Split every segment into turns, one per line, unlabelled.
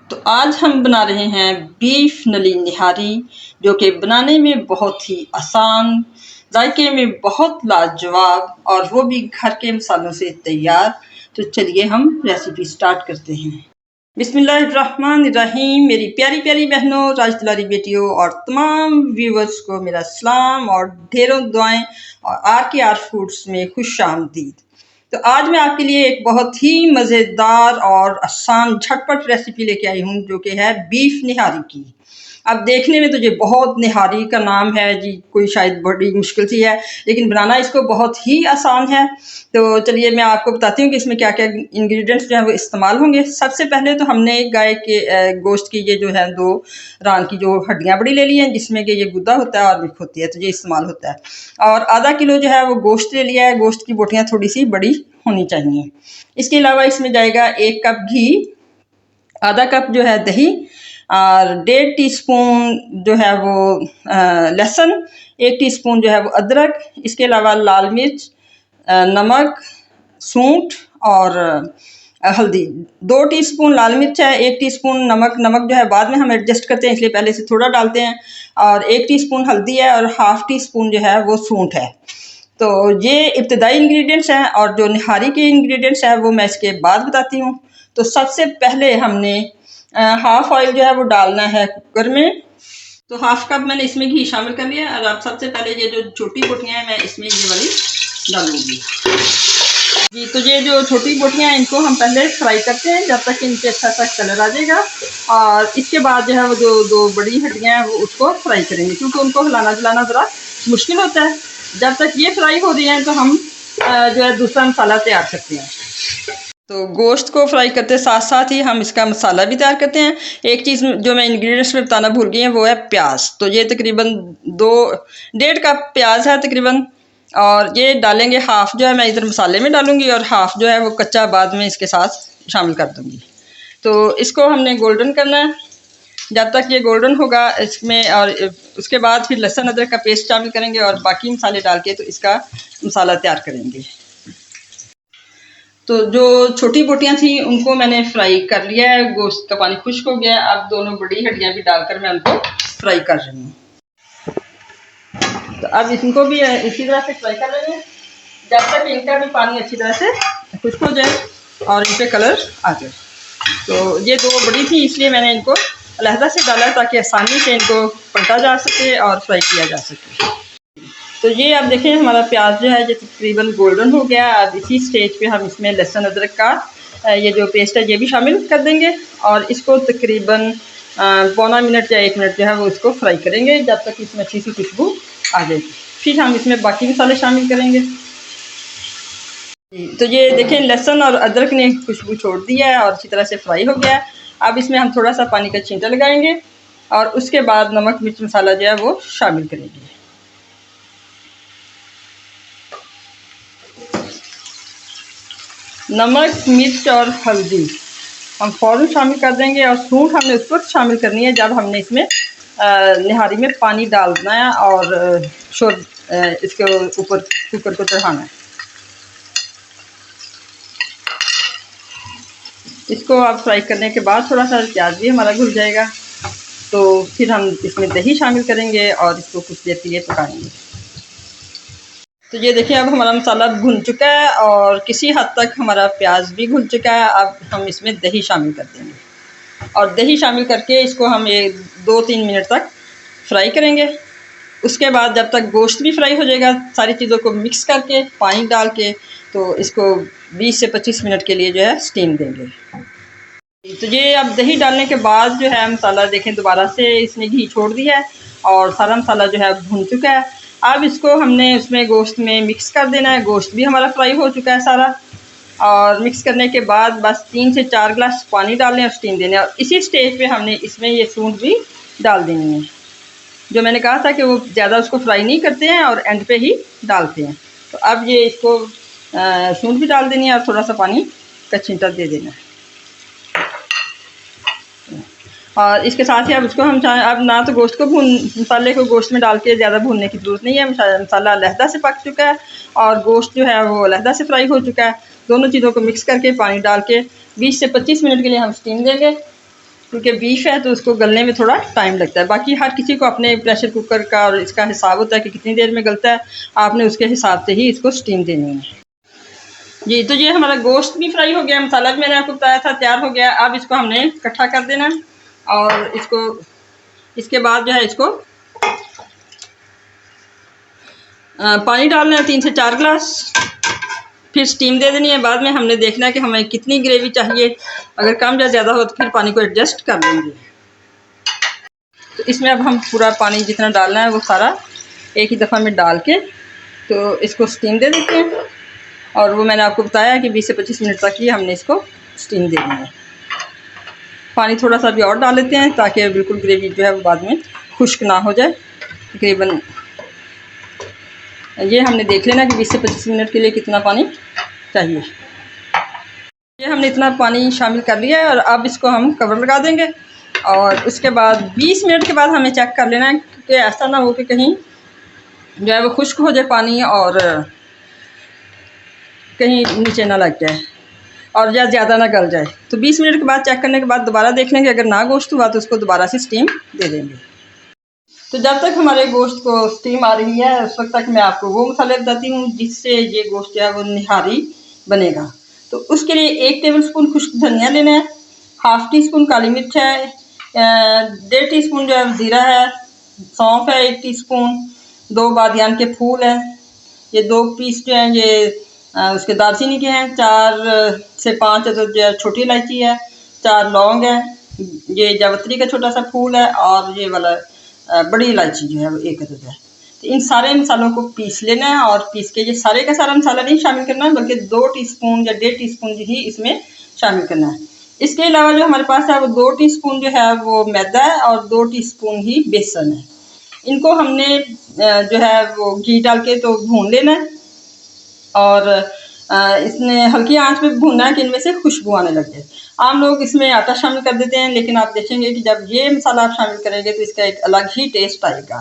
तो आज हम बना रहे हैं बीफ नली निहारी, जो कि बनाने में बहुत ही आसान, जायके में बहुत लाजवाब और वो भी घर के मसालों से तैयार। तो चलिए हम रेसिपी स्टार्ट करते हैं। बिस्मिल्लाहिर्रहमानिर्रहीम। मेरी प्यारी प्यारी बहनों, राजदुलारी बेटियों और तमाम व्यूवर्स को मेरा सलाम और ढेरों दुआएं और RKR फूड्स में खुश आमदीद। तो आज मैं आपके लिए एक बहुत ही मज़ेदार और आसान झटपट रेसिपी लेके आई हूँ, जो कि है बीफ निहारी की। अब देखने में तो ये बहुत निहारी का नाम है जी, कोई शायद बड़ी मुश्किल सी है, लेकिन बनाना इसको बहुत ही आसान है। तो चलिए मैं आपको बताती हूँ कि इसमें क्या क्या इंग्रेडिएंट्स जो हैं वो इस्तेमाल होंगे। सबसे पहले तो हमने गाय के गोश्त की ये जो है 2 रान की जो हड्डियाँ बड़ी ले ली हैं, जिसमें कि ये गुद्दा होता है और मिल्क होती है, तो ये इस्तेमाल होता है। और आधा किलो जो है वो गोश्त ले लिया है। गोश्त की बोटियाँ थोड़ी सी बड़ी होनी चाहिए। इसके अलावा इसमें जाएगा 1 कप घी, आधा कप जो है दही और 1.5 टीस्पून जो है वो लहसुन, 1 टीस्पून जो है वो अदरक। इसके अलावा लाल मिर्च, नमक, सूंठ और हल्दी। 2 टीस्पून लाल मिर्च है, 1 टीस्पून नमक। नमक जो है बाद में हम एडजस्ट करते हैं, इसलिए पहले से थोड़ा डालते हैं। और 1 टीस्पून हल्दी है और ½ टीस्पून जो है वो सूंठ है। तो ये इब्तदाई इंग्रेडिएंट्स हैं, और जो निहारी के इंग्रेडिएंट्स हैं वो मैं इसके बाद बताती हूँ। तो सबसे पहले हमने हाफ ऑयल जो है वो डालना है कुकर में। तो ½ कप मैंने इसमें घी शामिल कर लिया। और अब सबसे पहले ये जो छोटी बोटियाँ हैं मैं इसमें ये वाली डालूंगी जी। तो ये जो छोटी बोटियाँ हैं इनको हम पहले फ्राई करते हैं जब तक इनके अच्छा सा कलर आ जाएगा। और इसके बाद जो है वो जो 2 बड़ी हड्डियाँ हैं वो उसको फ्राई करेंगे, क्योंकि उनको हिलाना जलाना ज़रा मुश्किल होता है। जब तक ये फ्राई हो रही हैं तो हम जो है दूसरा मसाला तैयार करते हैं। तो गोश्त को फ्राई करते साथ साथ ही हम इसका मसाला भी तैयार करते हैं। एक चीज़ जो मैं इंग्रेडिएंट्स में बताना भूल गई है वो है प्याज। तो ये तकरीबन 1.5 कप प्याज है तकरीबन, और ये डालेंगे हाफ जो है मैं इधर मसाले में डालूंगी और हाफ जो है वो कच्चा बाद में इसके साथ शामिल कर दूंगी। तो इसको हमने गोल्डन करना है। जब तक ये गोल्डन होगा इसमें, और उसके बाद फिर लहसुन अदरक का पेस्ट शामिल करेंगे और बाकी मसाले डाल के तो इसका मसाला तैयार करेंगे। तो जो छोटी बोटियां थी उनको मैंने फ्राई कर लिया है, गोश्त का पानी खुश्क हो गया। अब दोनों बड़ी हड्डियां भी डालकर मैं उनको फ्राई कर रही हूँ। तो अब इनको भी इसी तरह से फ्राई कर लेंगे जब तक इनका भी पानी अच्छी तरह से खुश्क हो जाए और इन पर कलर आ जाए। तो ये 2 बड़ी थी इसलिए मैंने इनको अलहदा से डाला ताकि आसानी से इनको पलटा जा सके और फ्राई किया जा सके। तो ये अब देखें हमारा प्याज जो है जो तकरीबन गोल्डन हो गया। अब इसी स्टेज पे हम इसमें लहसुन अदरक का ये जो पेस्ट है ये भी शामिल कर देंगे और इसको तकरीबन पौना मिनट या 1 मिनट जो है वो इसको फ्राई करेंगे जब तक इसमें अच्छी सी खुशबू आ जाएगी। फिर हम इसमें बाकी मसाले शामिल करेंगे। तो ये देखें लहसुन और अदरक ने खुशबू छोड़ दी है और अच्छी तरह से फ्राई हो गया है। अब इसमें हम थोड़ा सा पानी का छींटा लगाएंगे और उसके बाद नमक मिर्च मसाला जो है वो शामिल करेंगे। नमक, मिर्च और हल्दी हम फ़ौरन शामिल कर देंगे, और सूंठ हमने उस वक्त शामिल करनी है जब हमने इसमें निहारी में पानी डालना है और इसके ऊपर कुकर को चढ़ाना है। इसको आप फ्राई करने के बाद थोड़ा सा प्याज भी हमारा घुल जाएगा, तो फिर हम इसमें दही शामिल करेंगे और इसको कुछ देर के लिए पकाएंगे। तो ये देखिए अब हमारा मसाला भुन चुका है और किसी हद तक हमारा प्याज भी भुन चुका है। अब हम इसमें दही शामिल कर देंगे और दही शामिल करके इसको हम 2-3 मिनट तक फ्राई करेंगे। उसके बाद जब तक गोश्त भी फ्राई हो जाएगा, सारी चीज़ों को मिक्स करके पानी डाल के तो इसको 20 से 25 मिनट के लिए जो है स्टीम देंगे। तो ये अब दही डालने के बाद जो है मसाला देखें दोबारा से इसने घी छोड़ दिया है और सारा मसाला जो है भुन चुका है। अब इसको हमने उसमें गोश्त में मिक्स कर देना है। गोश्त भी हमारा फ्राई हो चुका है सारा, और मिक्स करने के बाद बस 3 से 4 गिलास पानी डालने और स्टीम देने। और इसी स्टेज पे हमने इसमें ये सूंठ भी डाल देनी है। जो मैंने कहा था कि वो ज़्यादा उसको फ्राई नहीं करते हैं और एंड पे ही डालते हैं। तो अब ये इसको सूंठ भी डाल देनी है और थोड़ा सा पानी का छींटा दे देना है। और इसके साथ ही अब उसको हम अब ना तो गोश्त को मसाले को गोश्त में डाल के ज़्यादा भूनने की ज़रूरत नहीं है। मसाला अलहदा से पक चुका है और गोश्त जो है वो अलहदा से फ्राई हो चुका है। दोनों चीज़ों को मिक्स करके पानी डाल के 20 से 25 मिनट के लिए हम स्टीम देंगे। क्योंकि बीफ है तो उसको गलने में थोड़ा टाइम लगता है। बाकी हर किसी को अपने प्रेशर कुकर का और इसका हिसाब होता है कि कितनी देर में गलता है, आपने उसके हिसाब से ही इसको स्टीम देनी है। जी, तो ये हमारा गोश्त भी फ्राई हो गया, मसाला भी मैंने आपको बताया था तैयार हो गया। अब इसको हमने इकट्ठा कर देना और इसके बाद जो है इसको पानी डालना है 3 से 4 गिलास, फिर स्टीम दे देनी है। बाद में हमने देखना है कि हमें कितनी ग्रेवी चाहिए, अगर कम या ज़्यादा हो तो फिर पानी को एडजस्ट कर देंगे। तो इसमें अब हम पूरा पानी जितना डालना है वो सारा एक ही दफ़ा में डाल के तो इसको स्टीम दे देते हैं। और वो मैंने आपको बताया कि 20 से 25 मिनट तक ही हमने इसको स्टीम देनी है। पानी थोड़ा सा भी और डाल लेते हैं ताकि बिल्कुल ग्रेवी जो है वो बाद में खुश्क ना हो जाए। तकरीबन ये हमने देख लेना कि 20 से 25 मिनट के लिए कितना पानी चाहिए। ये हमने इतना पानी शामिल कर लिया है और अब इसको हम कवर लगा देंगे। और उसके बाद 20 मिनट के बाद हमें चेक कर लेना है कि ऐसा ना हो कि कहीं जो है वो खुश्क हो जाए पानी और कहीं नीचे ना लग जाए और या ज़्यादा ना गल जाए। तो 20 मिनट के बाद चेक करने के बाद दोबारा देख लेंगे, अगर ना गोश्त हुआ तो उसको दोबारा से स्टीम दे देंगे। तो जब तक हमारे गोश्त को स्टीम आ रही है उस वक्त तक मैं आपको वो मसाले बताती हूँ जिससे ये गोश्त जो है वो निहारी बनेगा। तो उसके लिए 1 टेबल स्पून खुश्क धनिया लेना है, 1/2 टीस्पून काली मिर्च है, 1.5 टीस्पून जो है ज़ीरा है, सौंफ है 1 टीस्पून, 2 बादियान के फूल हैं, ये 2 पीस जो हैं ये उसके दालचीनी के हैं, 4 से 5 अदद जो है छोटी इलायची है, 4 लौंग है, ये जावित्री का छोटा सा फूल है और ये वाला बड़ी इलायची जो है वो 1 अदद है। तो इन सारे मसालों को पीस लेना है और पीस के ये सारे का सारा मसाला नहीं शामिल करना है बल्कि 2 टीस्पून या 1.5 टीस्पून ही इसमें शामिल करना है। इसके अलावा जो हमारे पास है वो 2 टीस्पून जो है वो मैदा है और 2 टीस्पून ही बेसन है। इनको हमने जो है वो घी डाल के तो भून लेना है और इसमें हल्की आंच पे भूनना है कि इनमें से खुशबू आने लग जाए। आम लोग इसमें आटा शामिल कर देते हैं, लेकिन आप देखेंगे कि जब ये मसाला आप शामिल करेंगे तो इसका एक अलग ही टेस्ट आएगा।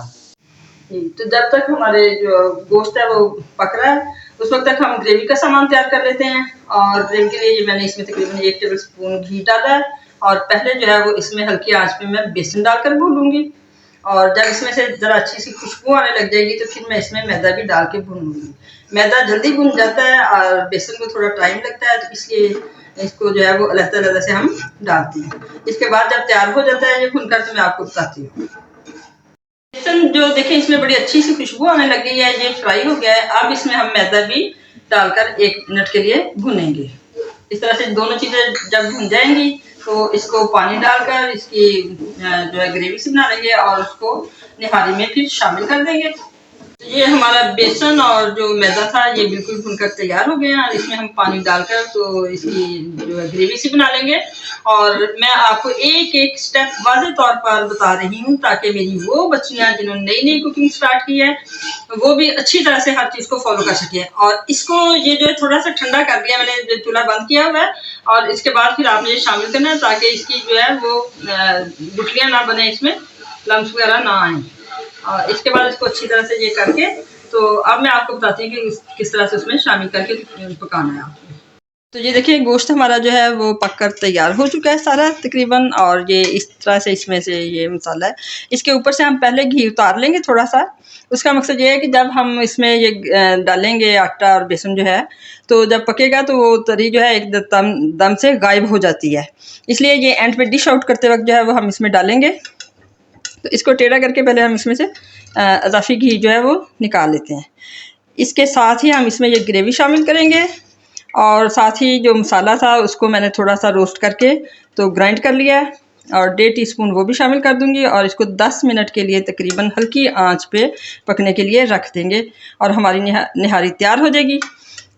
तो जब तक हमारे जो गोश्त है वो पक रहा है उस वक्त तक हम ग्रेवी का सामान तैयार कर लेते हैं। और ग्रेवी के लिए मैंने इसमें तकरीबन 1 टेबल स्पून घी डाला है और पहले जो है वो इसमें हल्की आंच पे मैं बेसन डालकर भूनूंगी और जब इसमें से ज़रा अच्छी सी खुशबू आने लग जाएगी तो फिर मैं इसमें मैदा भी डाल के भूनूंगी। मैदा जल्दी भुन जाता है और बेसन को थोड़ा टाइम लगता है, तो इसलिए इसको जो है वो अलग-अलग से हम डालते हैं। इसके बाद जब तैयार हो जाता है ये भुनकर तो मैं आपको बताती हूँ। बेसन जो देखें इसमें बड़ी अच्छी सी खुशबू आने लग गई है, ये फ्राई हो गया है। अब इसमें हम मैदा भी डालकर 1 मिनट के लिए भुनेंगे। इस तरह से दोनों चीज़ें जब भुन जाएंगी तो इसको पानी डालकर इसकी जो है ग्रेवी सी बना लेंगे और उसको निहारी में फिर शामिल कर देंगे। ये हमारा बेसन और जो मैदा था ये बिल्कुल भुनकर तैयार हो गया और इसमें हम पानी डालकर तो इसकी जो है ग्रेवी सी बना लेंगे। और मैं आपको एक स्टेप वाज़ेह तौर पर बता रही हूँ ताकि मेरी वो बच्चियाँ जिन्होंने नई कुकिंग स्टार्ट की है वो भी अच्छी तरह से हर चीज़ को फॉलो कर सकें। और इसको ये जो है थोड़ा सा ठंडा कर दिया मैंने, चूल्हा बंद किया हुआ है और इसके बाद फिर आपने ये शामिल करना है ताकि इसकी जो है वो गुठलियाँ ना बने, इसमें लम्स वगैरह ना आए। और इसके बाद इसको अच्छी तरह से ये करके तो अब मैं आपको बताती हूँ कि किस तरह से उसमें शामिल करके पकाना है आपको। तो ये देखिए गोश्त हमारा जो है वो पककर तैयार हो चुका है सारा तकरीबन, और ये इस तरह से इसमें से ये मसाला है। इसके ऊपर से हम पहले घी उतार लेंगे थोड़ा सा। उसका मकसद ये है कि जब हम इसमें ये डालेंगे आटा और बेसन जो है तो जब पकेगा तो वो तरी जो है एक दम से गायब हो जाती है, इसलिए ये एंड पे डिश आउट करते वक्त जो है वो हम इसमें डालेंगे। तो इसको टेढ़ा करके पहले हम इसमें से अज़ाफ़ी घी जो है वो निकाल लेते हैं। इसके साथ ही हम इसमें ये ग्रेवी शामिल करेंगे और साथ ही जो मसाला था उसको मैंने थोड़ा सा रोस्ट करके तो ग्राइंड कर लिया है और 1.5 टीस्पून वो भी शामिल कर दूंगी और इसको 10 मिनट के लिए तकरीबन हल्की आंच पे पकने के लिए रख देंगे और हमारी निहारी तैयार हो जाएगी।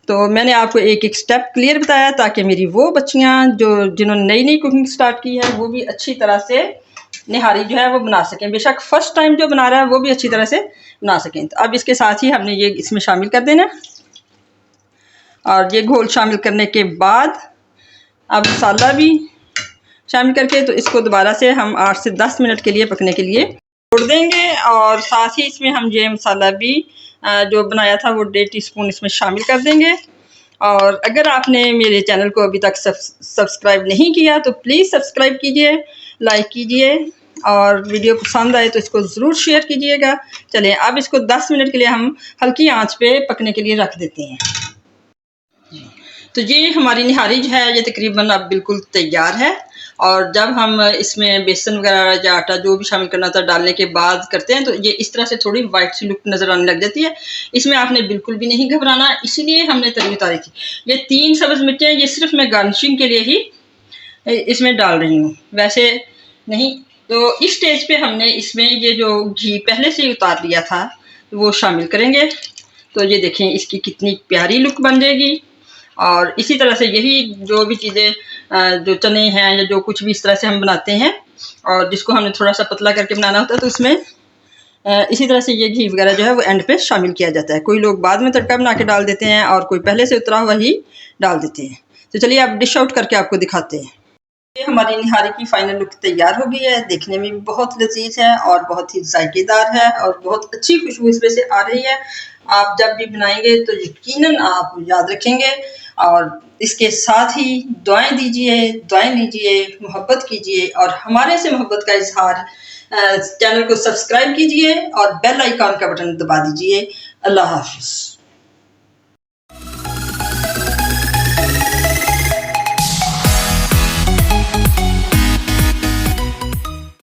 तो मैंने आपको एक स्टेप क्लियर बताया ताकि मेरी वो बच्चियाँ जिन्होंने नई कुकिंग स्टार्ट की है वो भी अच्छी तरह से निहारी जो है वो बना सकें। बेशक फर्स्ट टाइम जो बना रहा है वो भी अच्छी तरह से बना सकें। तो अब इसके साथ ही हमने ये इसमें शामिल कर देना और ये घोल शामिल करने के बाद अब मसाला भी शामिल करके तो इसको दोबारा से हम 8 से 10 मिनट के लिए पकने के लिए छोड़ देंगे। और साथ ही इसमें हम ये मसाला भी जो बनाया था वो 1.5 टीस्पून इसमें शामिल कर देंगे। और अगर आपने मेरे चैनल को अभी तक सब्सक्राइब नहीं किया तो प्लीज़ सब्सक्राइब कीजिए लाइक कीजिए और वीडियो पसंद आए तो इसको ज़रूर शेयर कीजिएगा। चलिए अब इसको 10 मिनट के लिए हम हल्की आंच पे पकने के लिए रख देते हैं। तो ये हमारी निहारी जो है ये तकरीबन अब बिल्कुल तैयार है। और जब हम इसमें बेसन वगैरह या आटा जो भी शामिल करना था डालने के बाद करते हैं तो ये इस तरह से थोड़ी वाइट सी लुक नज़र आने लग जाती है। इसमें आपने बिल्कुल भी नहीं घबराना, इसीलिए हमने तरी उतारी थी। ये 3 सब्ज़ मिर्चें ये सिर्फ मैं गार्निशिंग के लिए ही इसमें डाल रही हूँ, वैसे नहीं। तो इस स्टेज पे हमने इसमें ये जो घी पहले से ही उतार लिया था वो शामिल करेंगे। तो ये देखें इसकी कितनी प्यारी लुक बन जाएगी। और इसी तरह से यही जो भी चीज़ें जो चने हैं या जो कुछ भी इस तरह से हम बनाते हैं और जिसको हमने थोड़ा सा पतला करके बनाना होता है तो उसमें इसी तरह से ये घी वगैरह जो है वो एंड पे शामिल किया जाता है। कोई लोग बाद में तड़का बना के डाल देते हैं और कोई पहले से उतरा हुआ ही डाल देते हैं। तो चलिए अब डिश आउट करके आपको दिखाते हैं। ये हमारी निहारी की फाइनल लुक तैयार हो गई है। देखने में भी बहुत लजीज है और बहुत ही जायकेदार है और बहुत अच्छी खुशबू इसमें से आ रही है। आप जब भी बनाएंगे तो यकीनन आप याद रखेंगे। और इसके साथ ही दुआएं दीजिए, दुआएं लीजिए, मोहब्बत कीजिए और हमारे से मोहब्बत का इजहार चैनल को सब्सक्राइब कीजिए और बेल आइकॉन का बटन दबा दीजिए। अल्लाह हाफिज़।